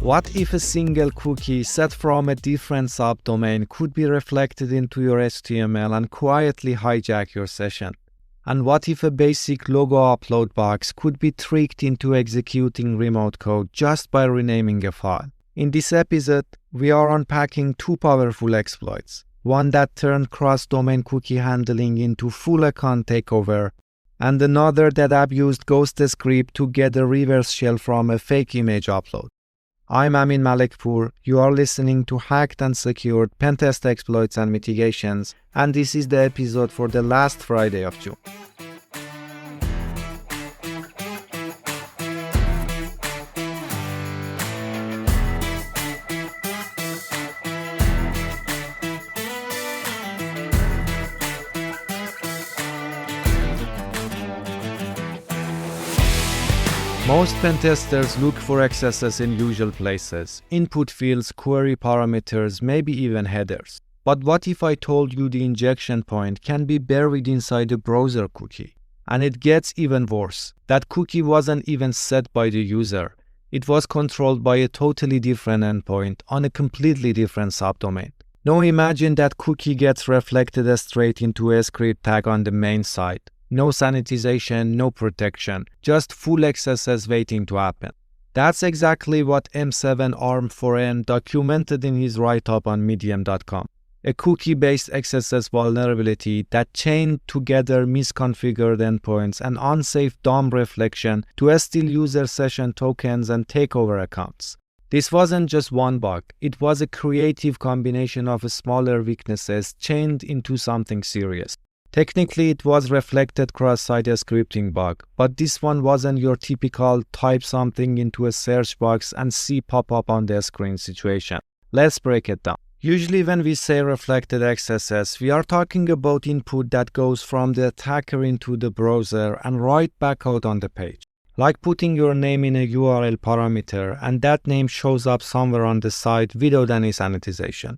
What if a single cookie set from a different subdomain could be reflected into your HTML and quietly hijack your session? And what if a basic logo upload box could be tricked into executing remote code just by renaming a file? In this episode, we are unpacking two powerful exploits. One that turned cross-domain cookie handling into full account takeover, and another that abused Ghostscript to get a reverse shell from a fake image upload. I'm Amin Malikpour. You are listening to Hacked and Secured Pentest Exploits and Mitigations, and this is the episode for the last Friday of June. Most pentesters look for XSS in usual places: input fields, query parameters, maybe even headers. But what if I told you the injection point can be buried inside a browser cookie? And it gets even worse. That cookie wasn't even set by the user. It was controlled by a totally different endpoint on a completely different subdomain. Now imagine that cookie gets reflected straight into a script tag on the main site. No sanitization, no protection, just full XSS waiting to happen. That's exactly what M7Arm4N documented in his write-up on medium.com. A cookie-based XSS vulnerability that chained together misconfigured endpoints and unsafe DOM reflection to steal user session tokens and take over accounts. This wasn't just one bug, it was a creative combination of smaller weaknesses chained into something serious. Technically, it was reflected cross-site scripting bug, but this one wasn't your typical type something into a search box and see pop up on the screen situation. Let's break it down. Usually when we say reflected XSS, we are talking about input that goes from the attacker into the browser and right back out on the page. Like putting your name in a URL parameter and that name shows up somewhere on the site without any sanitization.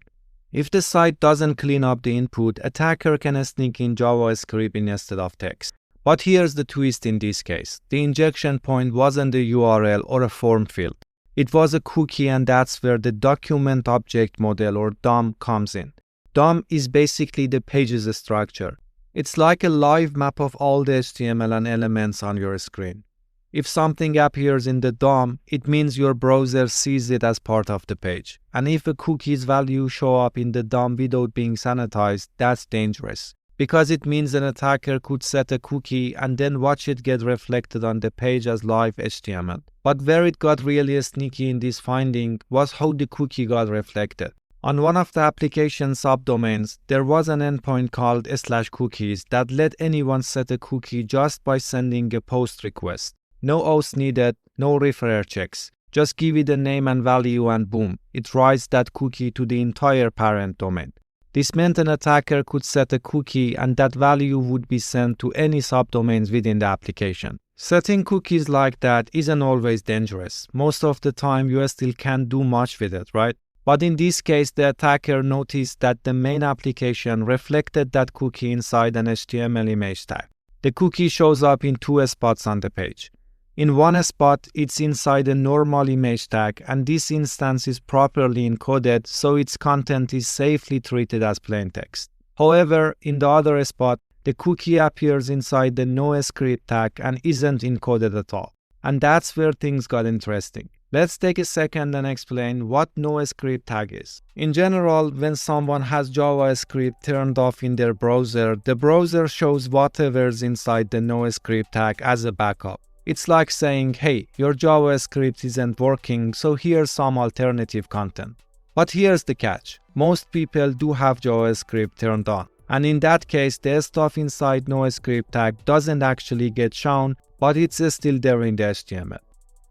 If the site doesn't clean up the input, attacker can sneak in JavaScript instead of text. But here's the twist in this case. The injection point wasn't a URL or a form field. It was a cookie, and that's where the document object model or DOM comes in. DOM is basically the page's structure. It's like a live map of all the HTML and elements on your screen. If something appears in the DOM, it means your browser sees it as part of the page. And if a cookie's value show up in the DOM without being sanitized, that's dangerous. Because it means an attacker could set a cookie and then watch it get reflected on the page as live HTML. But where it got really sneaky in this finding was how the cookie got reflected. On one of the application subdomains, there was an endpoint called /cookies that let anyone set a cookie just by sending a post request. No auth needed, no referrer checks. Just give it a name and value and boom, it writes that cookie to the entire parent domain. This meant an attacker could set a cookie and that value would be sent to any subdomains within the application. Setting cookies like that isn't always dangerous. Most of the time you still can't do much with it, right? But in this case, the attacker noticed that the main application reflected that cookie inside an HTML image tag. The cookie shows up in two spots on the page. In one spot, it's inside a normal image tag, and this instance is properly encoded so its content is safely treated as plain text. However, in the other spot, the cookie appears inside the NoScript tag and isn't encoded at all. And that's where things got interesting. Let's take a second and explain what NoScript tag is. In general, when someone has JavaScript turned off in their browser, the browser shows whatever's inside the NoScript tag as a backup. It's like saying, hey, your JavaScript isn't working, so here's some alternative content. But here's the catch. Most people do have JavaScript turned on. And in that case, the stuff inside NoScript tag doesn't actually get shown, but it's still there in the HTML.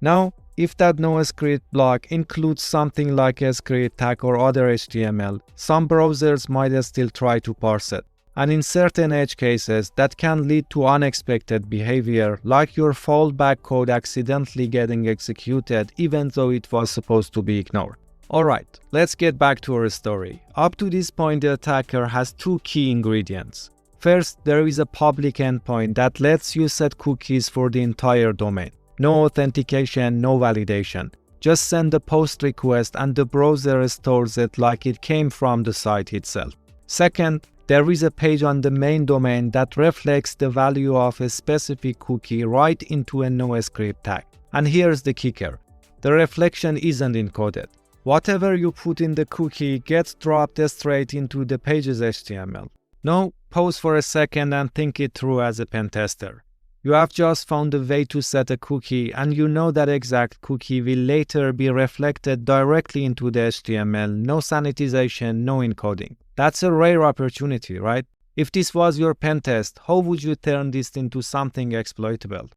Now, if that NoScript block includes something like a script tag or other HTML, some browsers might still try to parse it. And in certain edge cases, that can lead to unexpected behavior, like your fallback code accidentally getting executed even though it was supposed to be ignored. Alright, let's get back to our story. Up to this point, the attacker has two key ingredients. First, there is a public endpoint that lets you set cookies for the entire domain. No authentication, no validation. Just send a post request and the browser stores it like it came from the site itself. Second, there is a page on the main domain that reflects the value of a specific cookie right into a NoScript tag. And here's the kicker. The reflection isn't encoded. Whatever you put in the cookie gets dropped straight into the page's HTML. Now, pause for a second and think it through as a pen tester. You have just found a way to set a cookie, and you know that exact cookie will later be reflected directly into the HTML, no sanitization, no encoding. That's a rare opportunity, right? If this was your pen test, how would you turn this into something exploitable?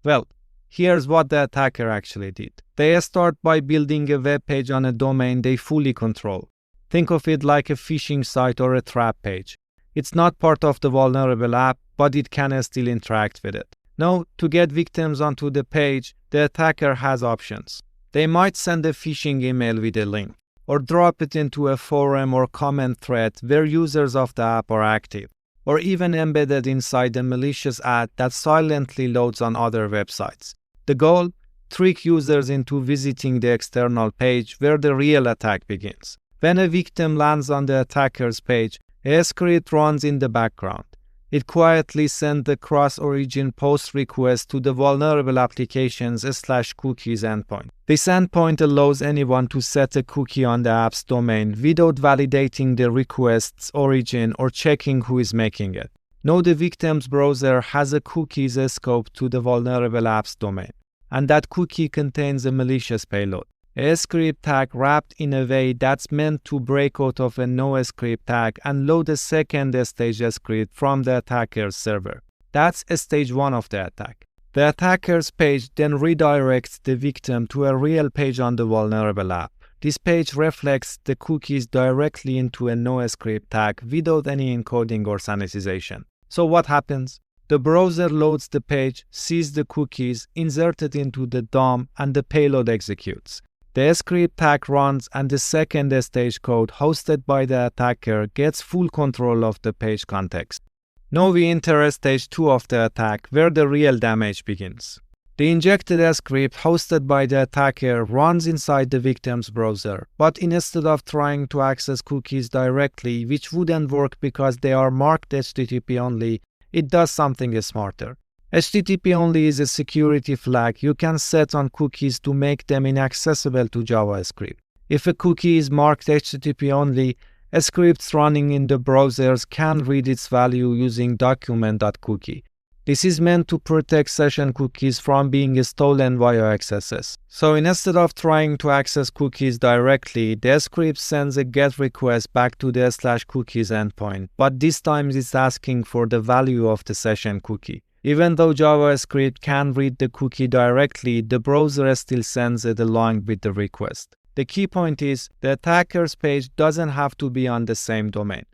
Well, here's what the attacker actually did. They start by building a web page on a domain they fully control. Think of it like a phishing site or a trap page. It's not part of the vulnerable app, but it can still interact with it. Now, to get victims onto the page, the attacker has options. They might send a phishing email with a link, or drop it into a forum or comment thread where users of the app are active, or even embed it inside a malicious ad that silently loads on other websites. The goal? Trick users into visiting the external page where the real attack begins. When a victim lands on the attacker's page, a script runs in the background. It quietly sends the cross-origin post request to the vulnerable applications/cookies endpoint. This endpoint allows anyone to set a cookie on the app's domain without validating the request's origin or checking who is making it. Now the victim's browser has a cookies scope to the vulnerable app's domain, and that cookie contains a malicious payload. A script tag wrapped in a way that's meant to break out of a NoScript tag and load a second stage script from the attacker's server. That's stage 1 of the attack. The attacker's page then redirects the victim to a real page on the vulnerable app. This page reflects the cookies directly into a NoScript tag without any encoding or sanitization. So what happens? The browser loads the page, sees the cookies, inserts it into the DOM, and the payload executes. The script tag runs and the second stage code hosted by the attacker gets full control of the page context. Now we enter stage 2 of the attack where the real damage begins. The injected script hosted by the attacker runs inside the victim's browser, but instead of trying to access cookies directly, which wouldn't work because they are marked HTTP only, it does something smarter. HTTP only is a security flag you can set on cookies to make them inaccessible to JavaScript. If a cookie is marked HTTP only, scripts running in the browsers can read its value using document.cookie. This is meant to protect session cookies from being stolen via XSS. So instead of trying to access cookies directly, the script sends a GET request back to the /cookies endpoint, but this time it's asking for the value of the session cookie. Even though JavaScript can read the cookie directly, the browser still sends it along with the request. The key point is, the attacker's page doesn't have to be on the same domain.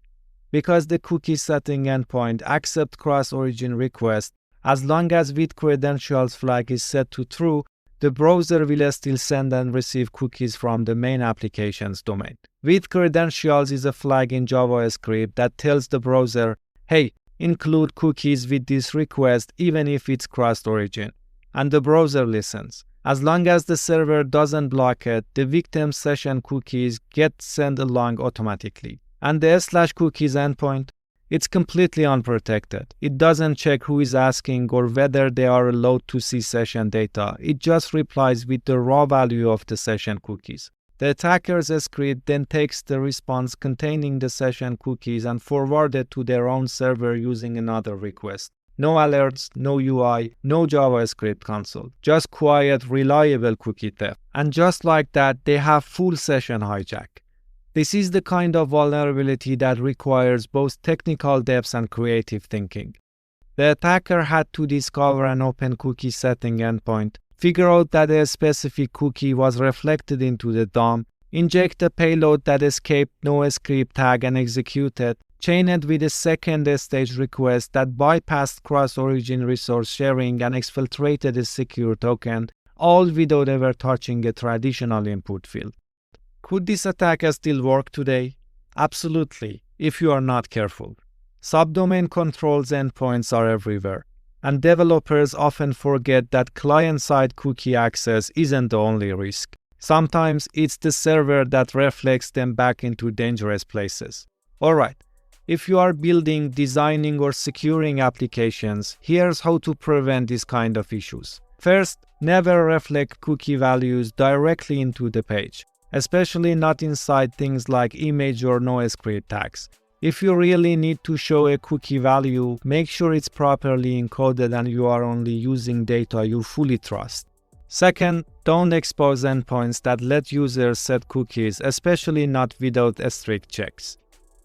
Because the cookie setting endpoint accepts cross-origin requests, as long as with credentials flag is set to true, the browser will still send and receive cookies from the main application's domain. With credentials is a flag in JavaScript that tells the browser, hey, include cookies with this request even if it's cross-origin. And the browser listens. As long as the server doesn't block it, the victim's session cookies get sent along automatically. And the /cookies endpoint, it's completely unprotected. It doesn't check who is asking or whether they are allowed to see session data. It just replies with the raw value of the session cookies. The attacker's script then takes the response containing the session cookies and forwards it to their own server using another request. No alerts, no UI, no JavaScript console. Just quiet, reliable cookie theft. And just like that, they have full session hijack. This is the kind of vulnerability that requires both technical depth and creative thinking. The attacker had to discover an open cookie setting endpoint, figure out that a specific cookie was reflected into the DOM, inject a payload that escaped NoScript tag and execute it, chain it with a second stage request that bypassed cross-origin resource sharing and exfiltrated a secure token, all without ever touching a traditional input field. Could this attack still work today? Absolutely, if you are not careful. Subdomain controls endpoints are everywhere. And developers often forget that client-side cookie access isn't the only risk. Sometimes it's the server that reflects them back into dangerous places. Alright, if you are building, designing, or securing applications, here's how to prevent this kind of issues. First, never reflect cookie values directly into the page, especially not inside things like image or NoScript tags. If you really need to show a cookie value, make sure it's properly encoded and you are only using data you fully trust. Second, don't expose endpoints that let users set cookies, especially not without strict checks.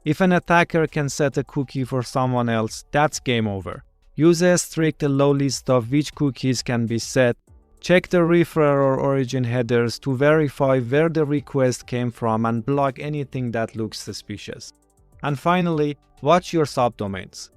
If an attacker can set a cookie for someone else, that's game over. Use a strict low list of which cookies can be set. Check the referer or origin headers to verify where the request came from and block anything that looks suspicious. And finally, watch your subdomains.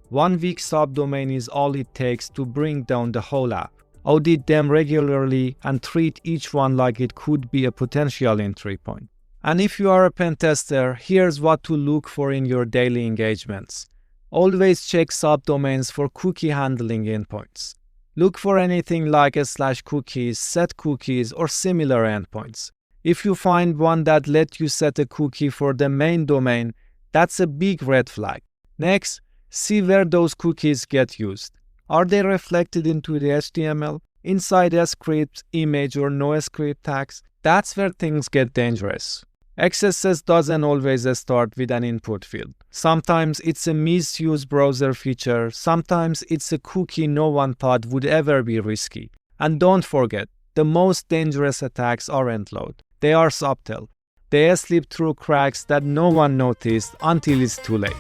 One weak subdomain is all it takes to bring down the whole app. Audit them regularly and treat each one like it could be a potential entry point. And if you are a pen tester, here's what to look for in your daily engagements. Always check subdomains for cookie handling endpoints. Look for anything like /cookies, set cookies, or similar endpoints. If you find one that lets you set a cookie for the main domain, that's a big red flag. Next, see where those cookies get used. Are they reflected into the HTML, inside a script, image, or NoScript tags? That's where things get dangerous. XSS doesn't always start with an input field. Sometimes it's a misused browser feature, sometimes it's a cookie no one thought would ever be risky. And don't forget, the most dangerous attacks aren't loud. They are subtle. They slip through cracks that no one noticed until it's too late.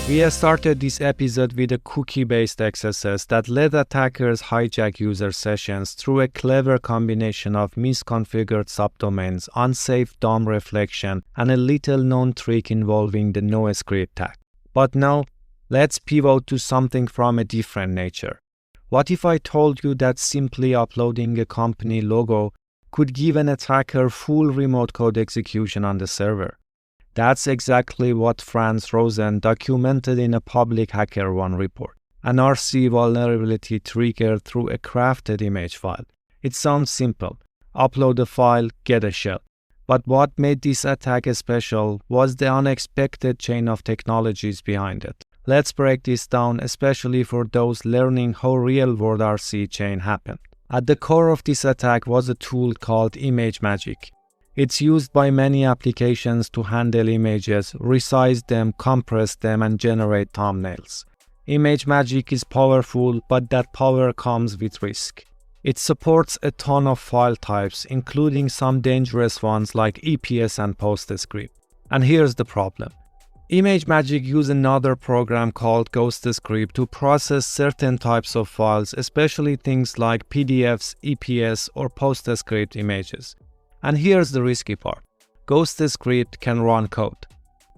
We have started this episode with a cookie-based XSS that let attackers hijack user sessions through a clever combination of misconfigured subdomains, unsafe DOM reflection, and a little-known trick involving the NoScript tag. But now, let's pivot to something from a different nature. What if I told you that simply uploading a company logo could give an attacker full remote code execution on the server? That's exactly what Franz Rosen documented in a public HackerOne report. An RCE vulnerability triggered through a crafted image file. It sounds simple. Upload a file, get a shell. But what made this attack special was the unexpected chain of technologies behind it. Let's break this down, especially for those learning how real-world RCE chain happened. At the core of this attack was a tool called ImageMagick. It's used by many applications to handle images, resize them, compress them, and generate thumbnails. ImageMagick is powerful, but that power comes with risk. It supports a ton of file types, including some dangerous ones like EPS and PostScript. And here's the problem. ImageMagick uses another program called Ghostscript to process certain types of files, especially things like PDFs, EPS, or PostScript images. And here's the risky part. Ghostscript can run code.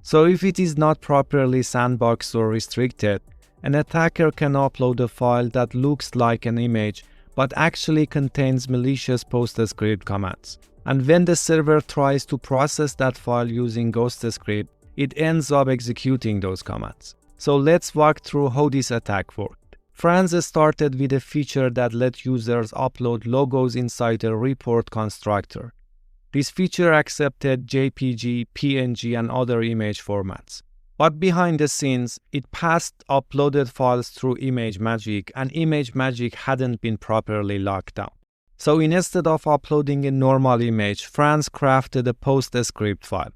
So if it is not properly sandboxed or restricted, an attacker can upload a file that looks like an image but actually contains malicious PostScript commands. And when the server tries to process that file using Ghostscript, it ends up executing those commands. So let's walk through how this attack worked. Franz started with a feature that let users upload logos inside a report constructor. This feature accepted JPG, PNG, and other image formats. But behind the scenes, it passed uploaded files through ImageMagick, and ImageMagick hadn't been properly locked down. So instead of uploading a normal image, Franz crafted a PostScript file.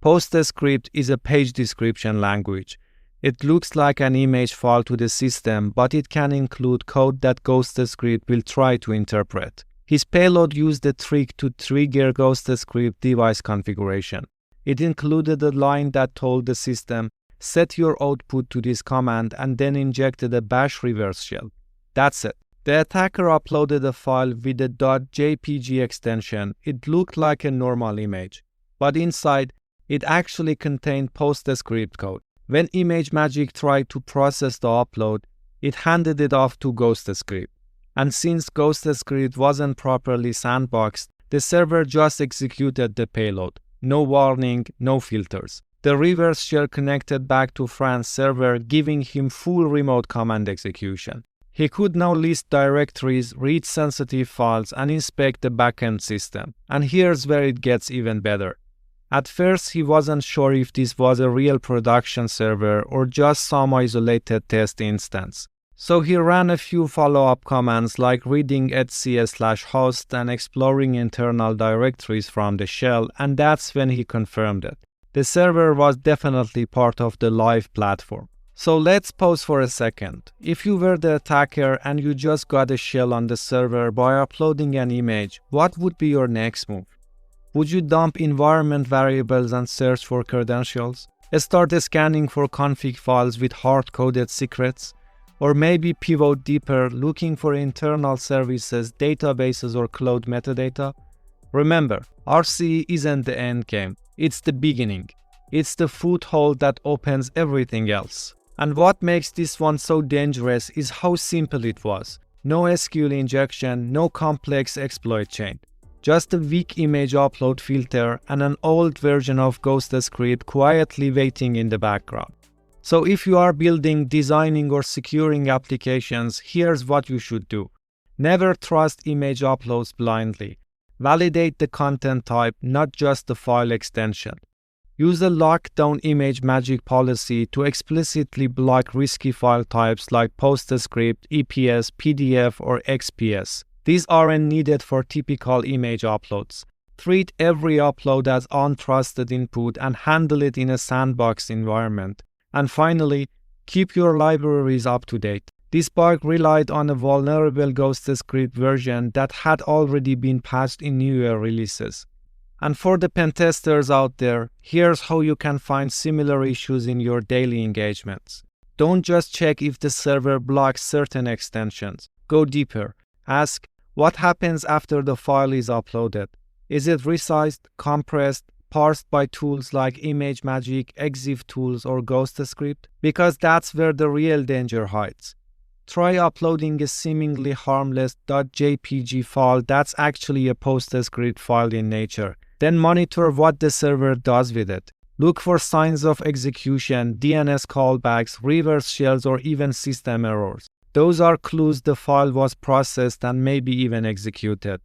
PostScript is a page description language. It looks like an image file to the system, but it can include code that Ghostscript will try to interpret. His payload used a trick to trigger Ghostscript device configuration. It included a line that told the system, set your output to this command, and then injected a bash reverse shell. That's it. The attacker uploaded a file with a .jpg extension. It looked like a normal image, but inside, it actually contained PostScript code. When ImageMagick tried to process the upload, it handed it off to Ghostscript. And since Ghostscript wasn't properly sandboxed, the server just executed the payload. No warning, no filters. The reverse shell connected back to Fran's server, giving him full remote command execution. He could now list directories, read sensitive files, and inspect the backend system. And here's where it gets even better. At first, he wasn't sure if this was a real production server or just some isolated test instance. So he ran a few follow-up commands like reading etc/host and exploring internal directories from the shell, and that's when he confirmed it. The server was definitely part of the live platform. So let's pause for a second. If you were the attacker and you just got a shell on the server by uploading an image, what would be your next move? Would you dump environment variables and search for credentials? Start scanning for config files with hard-coded secrets? Or maybe pivot deeper, looking for internal services, databases, or cloud metadata? Remember, RCE isn't the end game. It's the beginning. It's the foothold that opens everything else. And what makes this one so dangerous is how simple it was. No SQL injection, no complex exploit chain. Just a weak image upload filter and an old version of Ghostscript quietly waiting in the background. So if you are building, designing, or securing applications, here's what you should do. Never trust image uploads blindly. Validate the content type, not just the file extension. Use a lockdown ImageMagick policy to explicitly block risky file types like PostScript, EPS, PDF, or XPS. These aren't needed for typical image uploads. Treat every upload as untrusted input and handle it in a sandbox environment. And finally, keep your libraries up to date. This bug relied on a vulnerable Ghostscript version that had already been patched in newer releases. And for the pentesters out there, here's how you can find similar issues in your daily engagements. Don't just check if the server blocks certain extensions. Go deeper. Ask, what happens after the file is uploaded? Is it resized, compressed, parsed by tools like ImageMagick, EXIF tools, or Ghostscript? Because that's where the real danger hides. Try uploading a seemingly harmless .jpg file that's actually a PostScript file in nature. Then monitor what the server does with it. Look for signs of execution, DNS callbacks, reverse shells, or even system errors. Those are clues the file was processed and maybe even executed.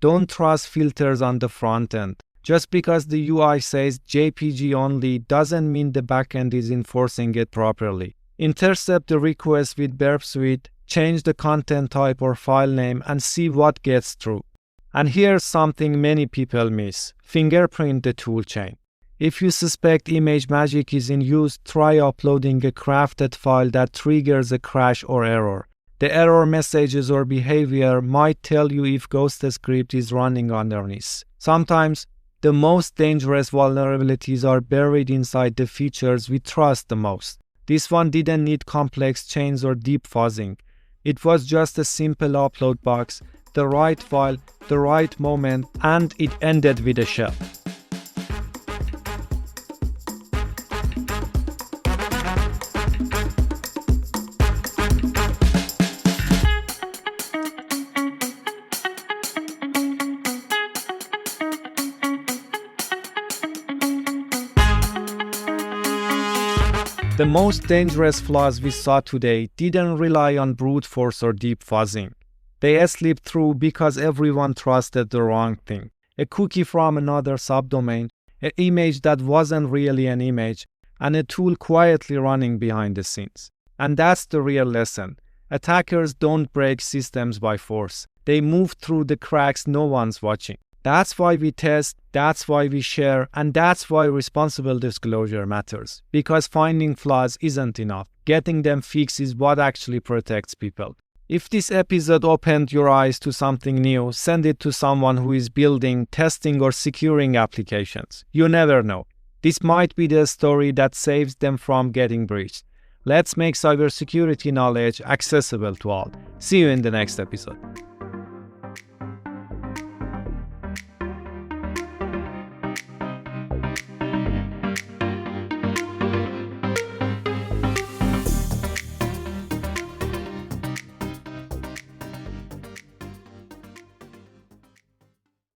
Don't trust filters on the front end. Just because the UI says JPG only doesn't mean the backend is enforcing it properly. Intercept the request with Burp Suite, change the content type or file name, and see what gets through. And here's something many people miss. Fingerprint the toolchain. If you suspect ImageMagick is in use, try uploading a crafted file that triggers a crash or error. The error messages or behavior might tell you if Ghostscript is running underneath. Sometimes, the most dangerous vulnerabilities are buried inside the features we trust the most. This one didn't need complex chains or deep fuzzing. It was just a simple upload box, the right file, the right moment, and it ended with a shell. The most dangerous flaws we saw today didn't rely on brute force or deep fuzzing. They slipped through because everyone trusted the wrong thing. A cookie from another subdomain, an image that wasn't really an image, and a tool quietly running behind the scenes. And that's the real lesson. Attackers don't break systems by force. They move through the cracks no one's watching. That's why we test, that's why we share, and that's why responsible disclosure matters. Because finding flaws isn't enough. Getting them fixed is what actually protects people. If this episode opened your eyes to something new, send it to someone who is building, testing, or securing applications. You never know. This might be the story that saves them from getting breached. Let's make cybersecurity knowledge accessible to all. See you in the next episode.